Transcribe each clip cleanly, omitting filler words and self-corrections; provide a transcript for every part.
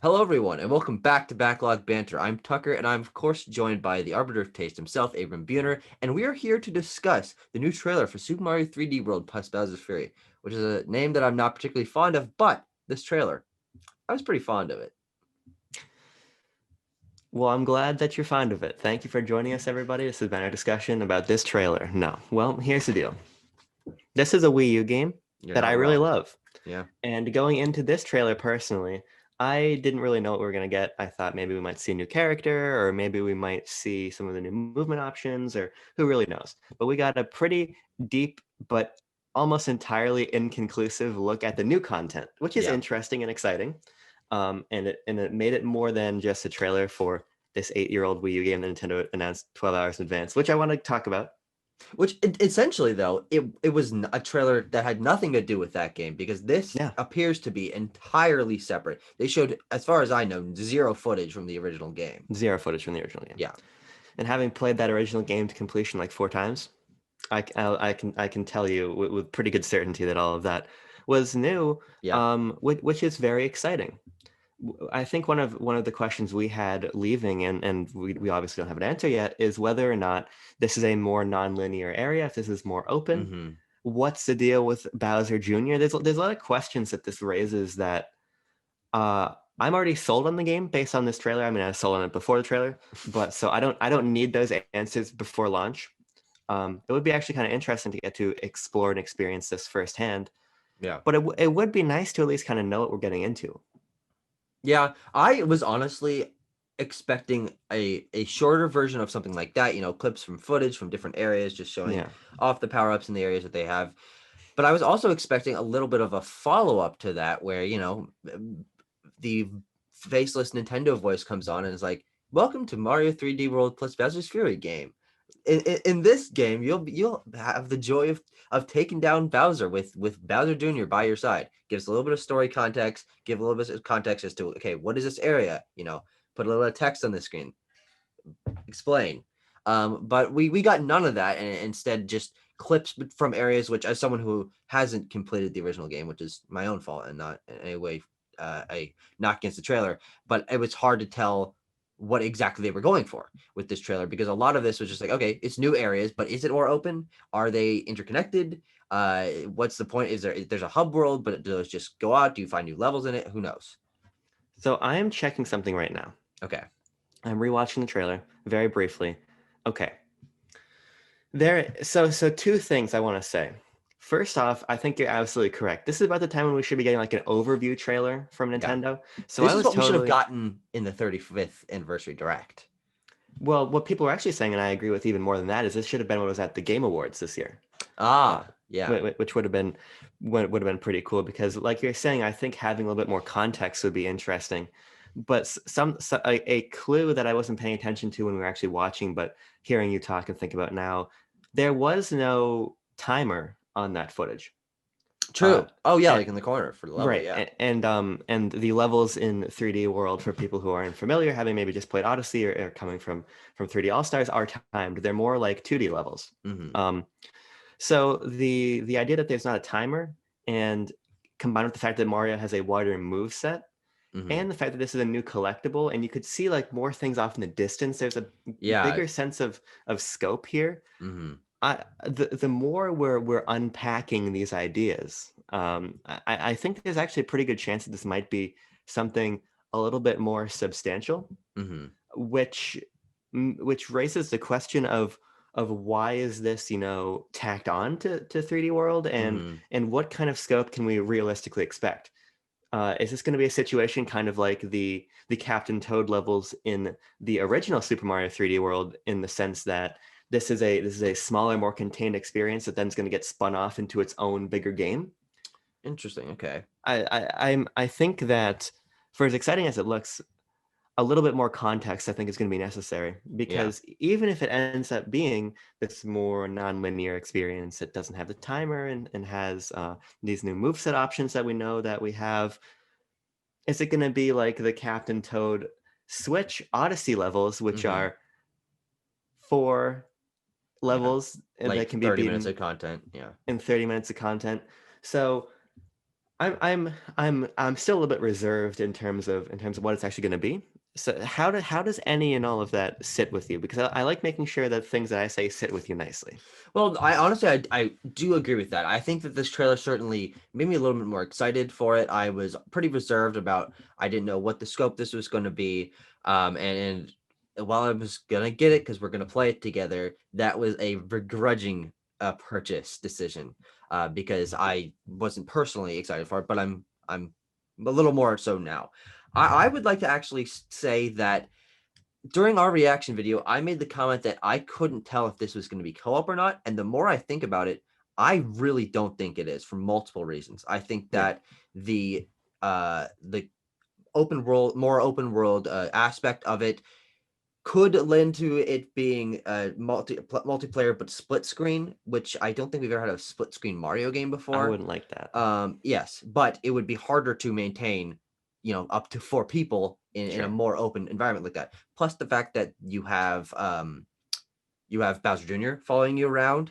Hello, everyone, and welcome back to Backlog Banter. I'm Tucker, and I'm, of course, joined by the Arbiter of Taste himself, Abram Buhner, and we are here to discuss the new trailer for Super Mario 3D World plus Bowser's Fury, which is a name that I'm not particularly fond of, but this trailer, I was pretty fond of it. Well, I'm glad that you're fond of it. Thank you for joining us, everybody. This has been our discussion about this trailer. No, well, here's the deal. This is a Wii U game You're that I not really wrong. love. Yeah. And going into this trailer personally, I didn't really know what we were going to get. I thought maybe we might see a new character, or maybe we might see some of the new movement options, or who really knows. But we got a pretty deep, but almost entirely inconclusive look at the new content, which is Yeah. interesting and exciting. And it made it more than just a trailer for this 8-year-old Wii U game that Nintendo announced 12 hours in advance, which I want to talk about. Which essentially, though, it was a trailer that had nothing to do with that game because this Yeah, appears to be entirely separate. They showed, as far as I know, zero footage from the original game. zero footage from the original game. Yeah. And having played that original game to completion like 4 times, I can tell you with pretty good certainty that all of that was new, Yeah. which is very exciting. I think one of the questions we had leaving, and we obviously don't have an answer yet, is whether or not this is a more non-linear area, if this is more open. Mm-hmm. What's the deal with Bowser Jr.? There's a lot of questions that this raises that I'm already sold on the game based on this trailer. I mean, I was sold on it before the trailer, but so I don't need those answers before launch. It would be actually kind of interesting to get to explore and experience this firsthand. Yeah. But it would be nice to at least kind of know what we're getting into. Yeah, I was honestly expecting a shorter version of something like that, clips from footage from different areas, just showing Yeah, off the power-ups in the areas that they have. But I was also expecting a little bit of a follow-up to that where, the faceless Nintendo voice comes on and is like, "Welcome to Mario 3D World plus Bowser's Fury game." In this game, you'll have the joy of taking down Bowser with Bowser Jr. by your side. Gives a little bit of story context, give a little bit of context as to, okay, what is this area? Put a little text on the screen, explain. But we got none of that, and instead just clips from areas which, as someone who hasn't completed the original game, which is my own fault and not in any way a knock against the trailer, but it was hard to tell what exactly they were going for with this trailer because a lot of this was just like, okay, it's new areas, but is it more open? Are they interconnected? What's the point? There's a hub world, but do those just go out? Do you find new levels in it? Who knows? so I am checking something right now. Okay. I'm rewatching the trailer very briefly. Okay, so two things I want to say. First off, I think you're absolutely correct. This is about the time when we should be getting like an overview trailer from Yeah. Nintendo. So This I is was what we should have totally gotten in the 35th anniversary direct. well. What people are actually saying, and I agree with even more than that, is this should have been what was at the Game Awards this year. uh, Yeah. which would have been pretty cool because, like you're saying, I think having a little bit more context would be interesting. But a clue that I wasn't paying attention to when we were actually watching, but hearing you talk and think about now, there was no timer on that footage. Uh, True. Oh yeah, and, like in the corner for the level. right, Yeah. and the levels in 3D World for people who aren't familiar, having maybe just played Odyssey or coming from 3D All Stars, are timed. They're more like 2D levels. Mm-hmm. Um, so the idea that there's not a timer, and combined with the fact that Mario has a wider move set, Mm-hmm. and the fact that this is a new collectible, and you could see like more things off in the distance, there's a Yeah. bigger sense of scope here. Mm-hmm. The more we're unpacking these ideas, I think there's actually a pretty good chance that this might be something a little bit more substantial, Mm-hmm. which which raises the question of why is this tacked on to 3D World, Mm-hmm. and what kind of scope can we realistically expect? Is this going to be a situation kind of like the Captain Toad levels in the original Super Mario 3D World, in the sense that this is a smaller, more contained experience that then is going to get spun off into its own bigger game? Interesting. Okay. I think that, for as exciting as it looks, a little bit more context I think is going to be necessary, Yeah. because even if it ends up being this more non-linear experience that doesn't have the timer, and has these new moveset options that we know that we have, is it going to be like the Captain Toad Switch Odyssey levels, which Mm-hmm. are 4 Yeah. levels and Like that can be 30 minutes beaten of content. Yeah. in 30 minutes of content? So I'm still a little bit reserved in terms of what it's actually going to be. So how does any and all of that sit with you? Because I like making sure that things that I say sit with you nicely. Well, I honestly, I do agree with that. I think that this trailer certainly made me a little bit more excited for it. I was pretty reserved about, I didn't know what the scope this was going to be. And while I was going to get it because we're going to play it together, that was a begrudging purchase decision because I wasn't personally excited for it, but I'm a little more so now. I would like to actually say that during our reaction video, I made the comment that I couldn't tell if this was going to be co-op or not. And the more I think about it, I really don't think it is for multiple reasons. I think Yeah. that the open world, more open world aspect of it could lend to it being a multiplayer but split screen, which I don't think we've ever had a split screen Mario game I before. wouldn't like that. Yes, but it would be harder to maintain, up to 4 people in a Sure. more open environment like that. Plus the fact that you have Bowser Jr. following you around,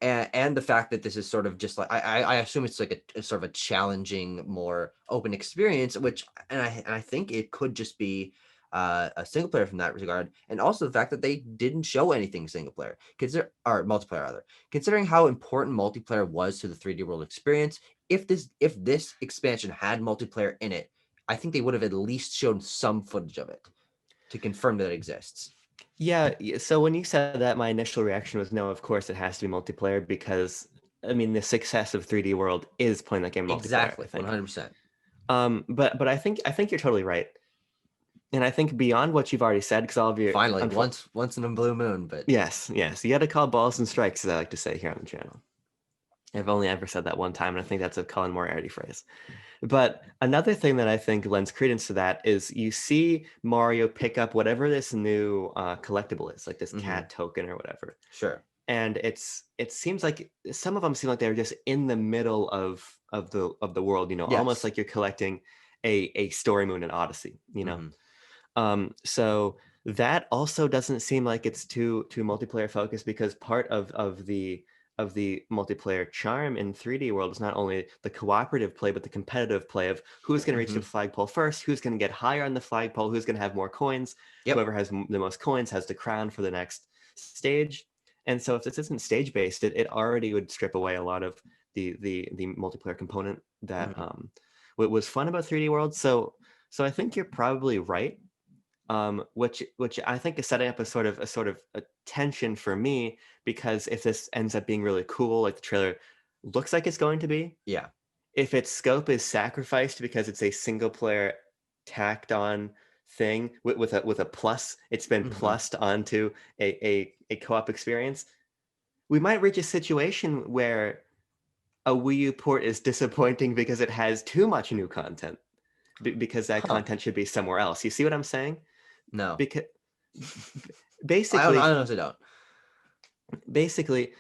and the fact that this is sort of just like I assume it's like a sort of a challenging, more open experience, which and I think it could just be a single player from that regard, and also the fact that they didn't show anything single player, consider or multiplayer rather, considering how important multiplayer was to the 3D world experience. If this expansion had multiplayer in it, I think they would have at least shown some footage of it to confirm that it exists. Yeah, so when you said that, my initial reaction was no, of course it has to be multiplayer because I mean the success of 3D World is playing that game multiplayer, I Exactly, think. 100%. But I think you're totally right. And I think beyond what you've already said, because all of your Finally, once in a blue moon, but yes, you got to call balls and strikes, as I like to say here on the channel. I've only ever said that one time, and I think that's a Colin Moriarty phrase. But another thing that I think lends credence to that is you see Mario pick up whatever this new collectible is, like this mhm, cat token or whatever, sure. and it seems like some of them seem like they're just in the middle of the world, almost Yes. like you're collecting a story moon in Odyssey, Mhm, So that also doesn't seem like it's too multiplayer focused because part of the multiplayer charm in 3D world is not only the cooperative play but the competitive play of who's going to reach the mhm. flagpole first, who's going to get higher on the flagpole, who's going to have more coins. Yep. Whoever has the most coins has the crown for the next stage. And so if this isn't stage based, it already would strip away a lot of the multiplayer component that Mhm, what was fun about 3D world. So I think you're probably right, which I think is setting up a sort of a tension for me because if this ends up being really cool, like the trailer looks like it's going to be, yeah. if its scope is sacrificed because it's a single player tacked on thing with a plus, it's been Mhm. plussed onto a co-op experience, we might reach a situation where a Wii U port is disappointing because it has too much new content because that Huh. content should be somewhere else. You see what I'm saying? No. Because I basically honestly don't. basically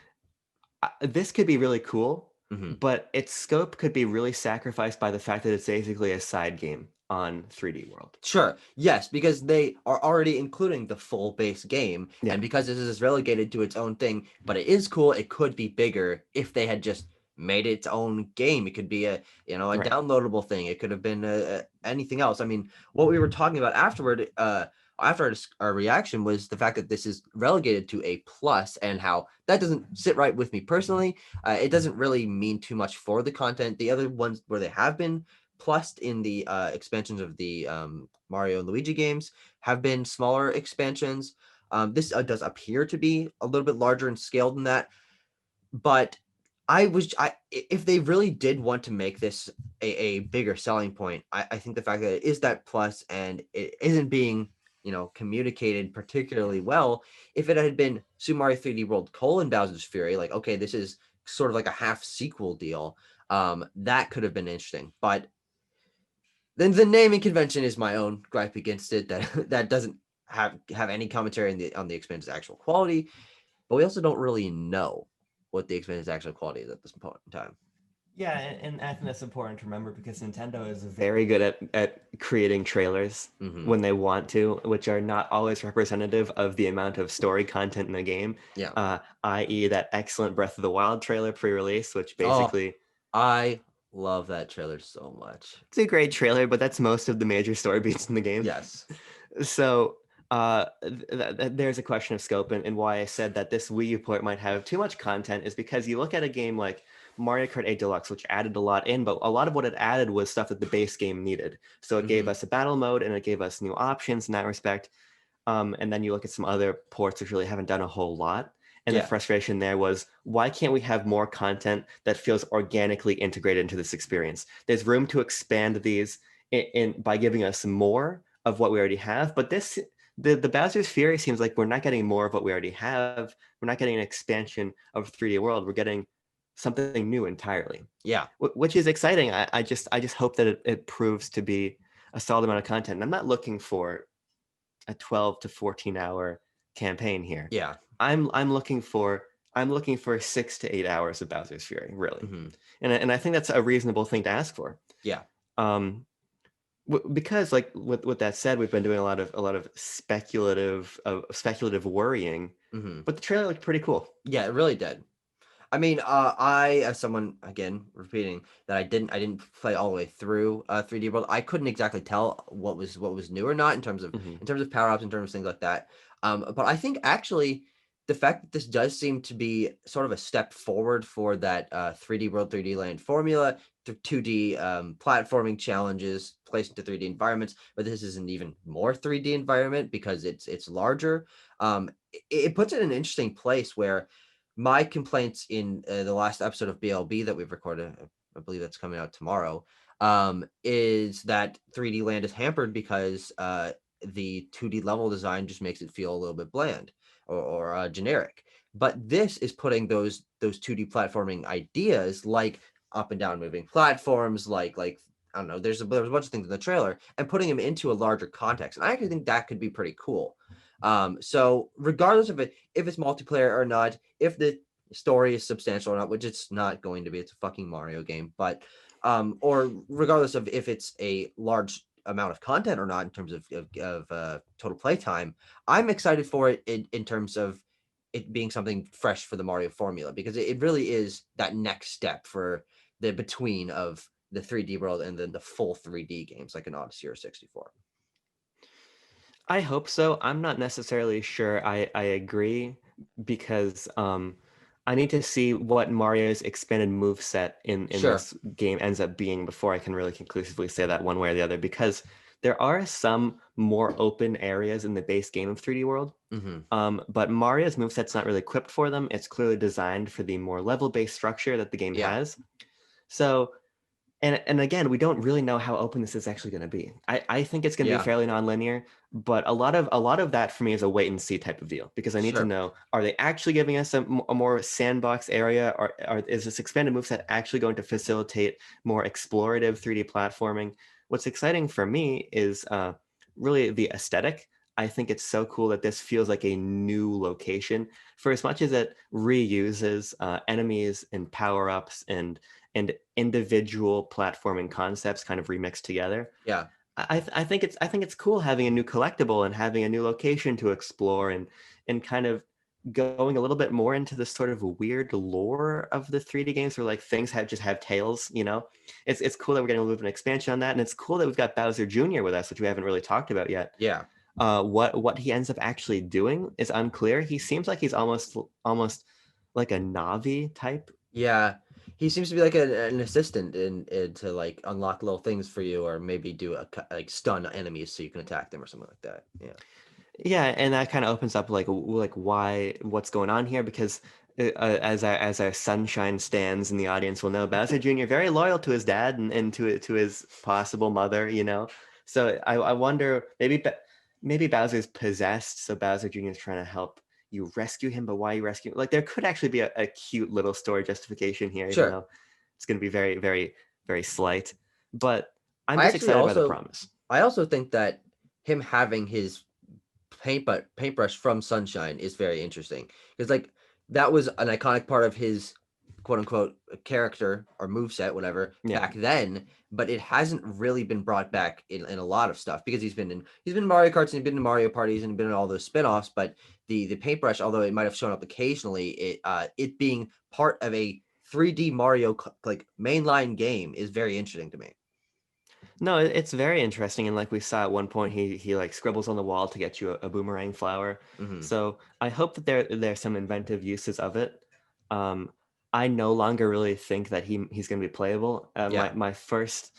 this could be really cool, Mhm. but its scope could be really sacrificed by the fact that it's basically a side game on 3D World. Sure. Yes, because they are already including the full base game, Yeah, and because this is relegated to its own thing, but it is cool, it could be bigger if they had just made its own game. It could be a right. downloadable thing. It could have been anything else. I mean, what we were talking about afterward, after our reaction was the fact that this is relegated to a plus, and how that doesn't sit right with me personally. It doesn't really mean too much for the content. The other ones where they have been plus in the expansions of the Mario and Luigi games have been smaller expansions. This does appear to be a little bit larger in scale than that, but if they really did want to make this a bigger selling point, I think the fact that it is that plus and it isn't being communicated particularly well. If it had been Super Mario 3D World: Bowser's Fury, like, okay, this is sort of like a half sequel deal, that could have been interesting. But then the naming convention is my own gripe against it, that that doesn't have any commentary on the expansion's actual quality, but we also don't really know what the expansion's actual quality is at this point in time. Yeah, and I think that's important to remember because Nintendo is very good at creating trailers Hmm. when they want to, which are not always representative of the amount of story content in the game, Yeah. i.e. that excellent Breath of the Wild trailer pre-release, which Oh, basically I Love that trailer so much. It's a great trailer, but that's most of the major story beats in the game. Yes. So there's a question of scope, and why I said that this Wii U port might have too much content is because you look at a game like Mario Kart 8 Deluxe, which added a lot in, but a lot of what it added was stuff that the base game needed. So it gave Hmm. us a battle mode and it gave us new options in that respect. And then you look at some other ports which really haven't done a whole lot. And the Yeah. frustration there was, why can't we have more content that feels organically integrated into this experience? There's room to expand these by giving us more of what we already have. But the Bowser's Fury seems like we're not getting more of what we already have. We're not getting an expansion of 3D World. We're getting something new entirely, Yeah. which is exciting. I just hope that it proves to be a solid amount of content. And I'm not looking for a 12 to 14 hour campaign here. Yeah. I'm looking for 6 to 8 hours of Bowser's Fury, really, Hmm. and I think that's a reasonable thing to ask for. Yeah. Um, because like with that said, we've been doing a lot of speculative worrying, Hmm. but the trailer looked pretty cool. Yeah, it really did. I mean, I, as someone, again repeating that I didn't play all the way through 3D World. I couldn't exactly tell what was new or not in terms of Hmm. power ups, in terms of things like that. But I think actually the fact that this does seem to be sort of a step forward for that 3D World, 3D Land formula, 2D platforming challenges placed into 3D environments, but this is an even more 3D environment because it's larger. It puts it in an interesting place where my complaints in the last episode of BLB that we've recorded, I believe that's coming out tomorrow, is that 3D Land is hampered because the 2D level design just makes it feel a little bit bland or generic. But this is putting those 2D platforming ideas, like up and down moving platforms, like I don't know, there's a bunch of things in the trailer, and putting them into a larger context. And I actually think that could be pretty cool. So regardless of it, if it's multiplayer or not, if the story is substantial or not, which it's not going to be, it's a fucking Mario game, but or regardless of if it's a large amount of content or not in terms of total playtime, I'm excited for it in terms of it being something fresh for the Mario formula, because it really is that next step for the between of the 3D world and then the full 3D games like an Odyssey or 64. I hope so. I'm not necessarily sure I agree, because I need to see what Mario's expanded move set in Sure. this game ends up being before I can really conclusively say that one way or the other, because there are some more open areas in the base game of 3D World. Hmm. But Mario's moveset's not really equipped for them. It's clearly designed for the more level-based structure that the game Yeah. has. So, and again, we don't really know how open this is actually going to be. I think it's going to be Yeah. fairly non-linear, but a lot of that for me is a wait and see type of deal, because I need to Sure. know, are they actually giving us a more sandbox area, or is this expanded moveset actually going to facilitate more explorative 3D platforming? What's exciting for me is really the aesthetic. I think it's so cool that this feels like a new location, for as much as it reuses enemies and power-ups and individual platforming concepts kind of remixed together. Yeah. I think it's cool having a new collectible and having a new location to explore, and kind of going a little bit more into the sort of weird lore of the 3D games, where like things just have tails. It's cool that we're getting a little bit of an expansion on that, and it's cool that we've got Bowser Jr. with us, which we haven't really talked about yet. Yeah. What he ends up actually doing is unclear. He seems like he's almost like a Navi type. Yeah, he seems to be like an assistant in to like unlock little things for you, or maybe do like stun enemies so you can attack them or something like that. Yeah. Yeah, and that kind of opens up like what's going on here, because as our Sunshine stands in the audience will know, Bowser Jr. very loyal to his dad and to his possible mother. So I wonder, maybe Bowser's possessed, so Bowser Jr. is trying to help you rescue him, but why you rescue him? Like, there could actually be a cute little story justification here, even Sure. though it's going to be very, very, very slight. But I'm I just actually excited by the also promise. I also think that him having his paintbrush from Sunshine is very interesting, because like that was an iconic part of his quote unquote character or move set, whatever, Yeah. back then, but it hasn't really been brought back in a lot of stuff, because he's been in Mario Karts and he's been in Mario parties and been in all those spin-offs, but the paintbrush, although it might have shown up occasionally, it being part of a 3D Mario like mainline game is very interesting to me. No, it's very interesting, and like we saw at one point, he like scribbles on the wall to get you a boomerang flower. Mm-hmm. So I hope that there's some inventive uses of it. Um, I no longer really think that he's going to be playable. Yeah. My first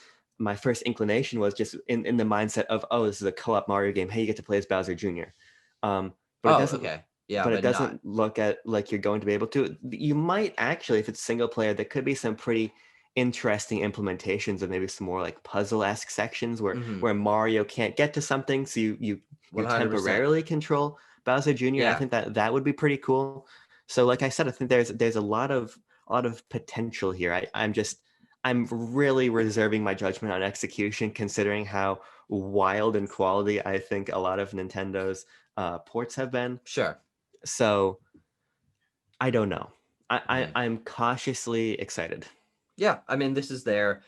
inclination was just in the mindset of, oh, this is a co-op Mario game. Hey, you get to play as Bowser Jr. But Oh, okay. Yeah, it but not. doesn't look at like you're going to be able to. You might actually, if it's single player, there could be some pretty interesting implementations of maybe some more like puzzle-esque sections Mm-hmm. where Mario can't get to something, so you 100%. temporarily control Bowser Jr. I Yeah. think that would be pretty cool. So like I said, I think there's a lot of potential here. I'm really reserving my judgment on execution, considering how wild in quality I think a lot of Nintendo's ports have been. Sure. So I don't know. Mm-hmm. I'm cautiously excited. Yeah, I mean, this is their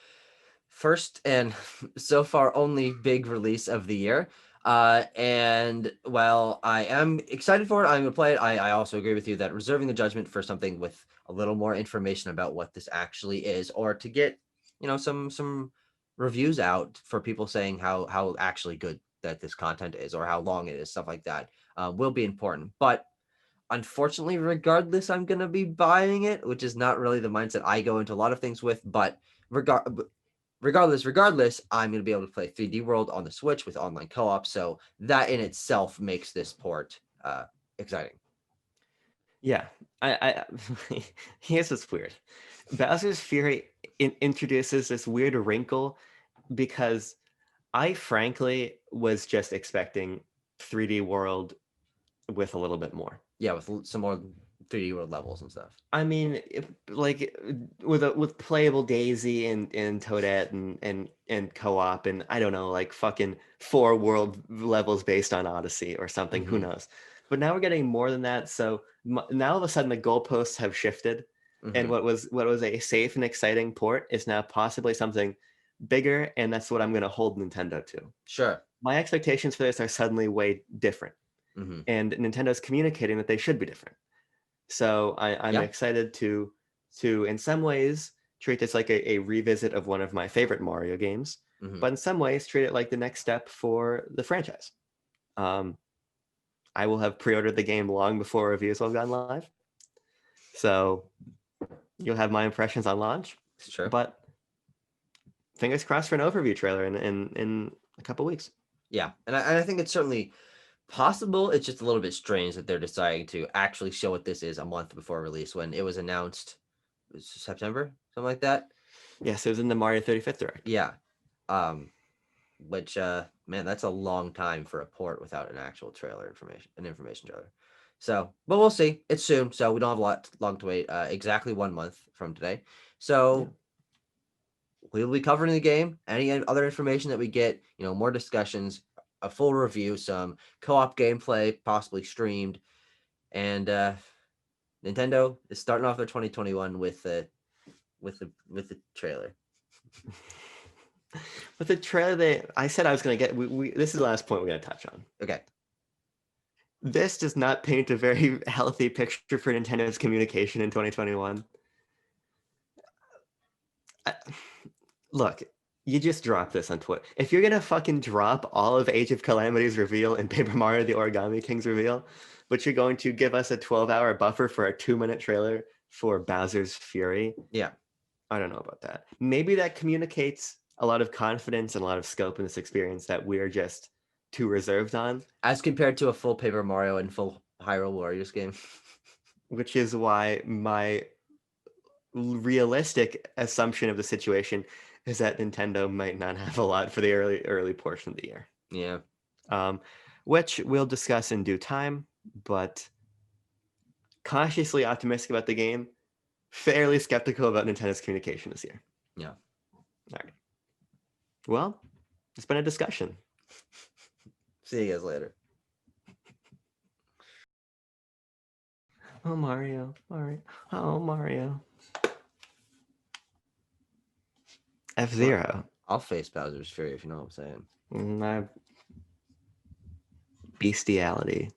first and so far only big release of the year. And while I am excited for it, I'm going to play it. I also agree with you that reserving the judgment for something with a little more information about what this actually is, or to get, some reviews out for people saying how actually good that this content is or how long it is, stuff like that, will be important. But unfortunately, regardless, I'm going to be buying it, which is not really the mindset I go into a lot of things with. But regardless, I'm going to be able to play 3D World on the Switch with online co-op. So that in itself makes this port exciting. Yeah, I here's what's weird. Bowser's Fury introduces this weird wrinkle because I frankly was just expecting 3D World with a little bit more. Yeah, with some more 3D World levels and stuff. I mean, like with playable Daisy and Toadette and co-op and I don't know, like fucking 4 world levels based on Odyssey or something. Who Mm-hmm. knows? But now we're getting more than that. So now all of a sudden the goalposts have shifted, and Mm-hmm. what was a safe and exciting port is now possibly something bigger, and that's what I'm going to hold Nintendo to. Sure. My expectations for this are suddenly way different, Mm-hmm. and Nintendo's communicating that they should be different. So I'm Yeah. excited to in some ways treat this like a revisit of one of my favorite Mario games, Mm-hmm. but in some ways treat it like the next step for the franchise. Um, I will have pre-ordered the game long before reviews will have gone live, so you'll have my impressions on launch. It's true. But fingers crossed for an overview trailer in a couple weeks. Yeah, and I think it's certainly possible. It's just a little bit strange that they're deciding to actually show what this is a month before release when it was announced September, something like that. Yes, it was in the Mario 35th Direct. Yeah. Which man, that's a long time for a port without an actual trailer an information trailer. So, but we'll see. It's soon, so we don't have a lot long to wait. Exactly 1 month from today. So Yeah. we'll be covering the game. Any other information that we get, more discussions, a full review, some co-op gameplay, possibly streamed, and Nintendo is starting off their 2021 with the trailer. With the trailer, I said I was going to get. This is the last point we're going to touch on. Okay. This does not paint a very healthy picture for Nintendo's communication in 2021. Look, you just dropped this on Twitter. If you're gonna fucking drop all of Age of Calamity's reveal and Paper Mario: The Origami King's reveal, but you're going to give us a 12-hour buffer for a 2-minute trailer for Bowser's Fury, Yeah. I don't know about that. Maybe that communicates a lot of confidence and a lot of scope in this experience that we're just too reserved on. As compared to a full Paper Mario and full Hyrule Warriors game. Which is why my realistic assumption of the situation is that Nintendo might not have a lot for the early portion of the year. Yeah. Which we'll discuss in due time, but cautiously optimistic about the game, fairly skeptical about Nintendo's communication this year. Yeah. All right. Well, it's been a discussion. See you guys later. Oh, Mario. All right. Oh, Mario. F-Zero. I'll face Bowser's Fury if you know what I'm saying. Bestiality.